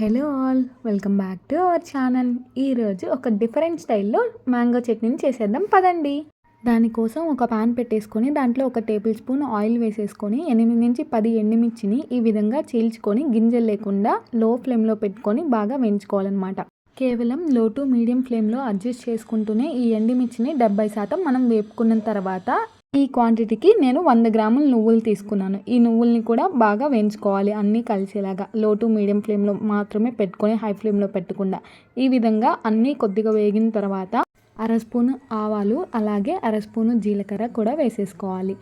Hello all, welcome back to our channel. ఈరోజు ఒక different స్టైల్లో మ్యాంగో చట్నీని చేసేద్దాం పదండి. దానికోసం ఒక పాన్ పెట్టేసుకొని దాంట్లో 1 టేబుల్ స్పూన్ ఆయిల్ వేసేసుకొని 8 నుంచి 10 ఎండుమిర్చిని ఈ విధంగా చీల్చుకొని గింజలు లేకుండా లో ఫ్లేమ్లో పెట్టుకొని బాగా వేయించుకోవాలన్నమాట. కేవలం లో టు మీడియం ఫ్లేమ్లో అడ్జస్ట్ చేసుకుంటూనే ఈ ఎండుమిర్చిని 70% మనం వేపుకున్న తర్వాత ఈ క్వాంటిటీకి నేను 100 గ్రాముల నువ్వులు తీసుకున్నాను. ఈ నువ్వుల్ని కూడా బాగా వేయించుకోవాలి, అన్నీ కలిసేలాగా లో టు మీడియం ఫ్లేమ్లో మాత్రమే పెట్టుకొని హై ఫ్లేమ్లో పెట్టకుండా. ఈ విధంగా అన్నీ కొద్దిగా వేగిన తర్వాత 1/2 స్పూను ఆవాలు అలాగే 1/2 స్పూను జీలకర్ర కూడా వేసేసుకోవాలి.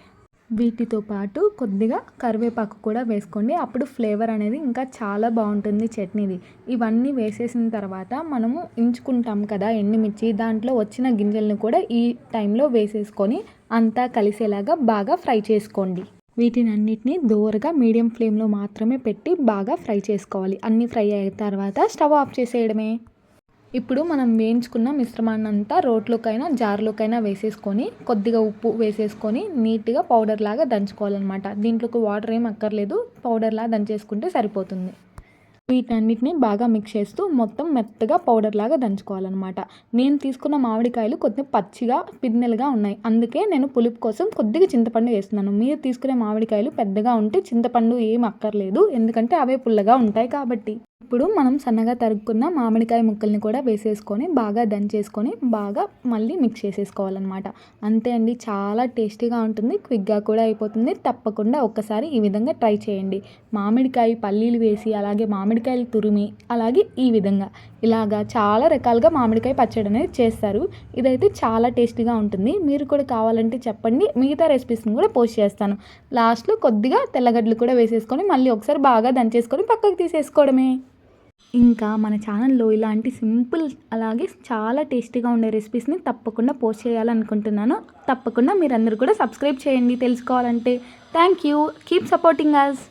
వీటితో పాటు కొద్దిగా కరివేపాకు కూడా వేసుకోండి, అప్పుడు ఫ్లేవర్ అనేది ఇంకా చాలా బాగుంటుంది చట్నీది. ఇవన్నీ వేసేసిన తర్వాత మనము ఎంచుకుంటాం కదా ఎండుమిర్చి, దాంట్లో వచ్చిన గింజలను కూడా ఈ టైంలో వేసేసుకొని అంతా కలిసేలాగా బాగా ఫ్రై చేసుకోండి. వీటినన్నిటిని దోరగా మీడియం ఫ్లేమ్లో మాత్రమే పెట్టి బాగా ఫ్రై చేసుకోవాలి. అన్నీ ఫ్రై అయిన తర్వాత స్టవ్ ఆఫ్ చేసేయడమే. ఇప్పుడు మనం వేయించుకున్న మిశ్రమాన్ని అంతా రోట్లోకైనా జార్లోకైనా వేసేసుకొని కొద్దిగా ఉప్పు వేసేసుకొని నీట్గా పౌడర్ లాగా దంచుకోవాలన్నమాట. దీంట్లోకి వాటర్ ఏం అక్కర్లేదు, పౌడర్ లాగా దంచేసుకుంటే సరిపోతుంది. వీటన్నిటిని బాగా మిక్స్ చేస్తూ మొత్తం మెత్తగా పౌడర్ లాగా దంచుకోవాలన్నమాట. నేను తీసుకున్న మామిడికాయలు కొద్దిగా పచ్చిగా పిన్నెలుగా ఉన్నాయి, అందుకే నేను పులుపు కోసం కొద్దిగా చింతపండు వేస్తున్నాను. మీరు తీసుకునే మామిడికాయలు పెద్దగా ఉంటే చింతపండు ఏం అక్కర్లేదు, ఎందుకంటే అవే పుల్లగా ఉంటాయి కాబట్టి. ఇప్పుడు మనం సన్నగా తరుక్కున్న మామిడికాయ ముక్కల్ని కూడా వేసేసుకొని బాగా దంచేసుకొని బాగా మళ్ళీ మిక్స్ చేసేసుకోవాలన్నమాట. అంతే అండి, చాలా టేస్టీగా ఉంటుంది, క్విక్గా కూడా అయిపోతుంది. తప్పకుండా ఒక్కసారి ఈ విధంగా ట్రై చేయండి. మామిడికాయ పల్లీలు వేసి అలాగే మామిడికాయలు తురిమి అలాగే ఈ విధంగా ఇలాగా చాలా రకాలుగా మామిడికాయ పచ్చడి అనేది చేస్తారు. ఇదైతే చాలా టేస్టీగా ఉంటుంది. మీరు కూడా కావాలంటే చెప్పండి, మిగతా రెసిపీస్ని కూడా పోస్ట్ చేస్తాను. లాస్ట్లో కొద్దిగా తెల్లగడ్డలు కూడా వేసేసుకొని మళ్ళీ ఒకసారి బాగా దంచేసుకొని పక్కకు తీసేసుకోవడమే. ఇంకా మన ఛానల్లో ఇలాంటి సింపుల్ అలాగే చాలా టేస్టీగా ఉండే రెసిపీస్ని తప్పకుండా పోస్ట్ చేయాలనుకుంటున్నాను. తప్పకుండా మీరందరూ కూడా సబ్స్క్రైబ్ చేయండి తెలుసుకోవాలంటే. Thank you, keep supporting us.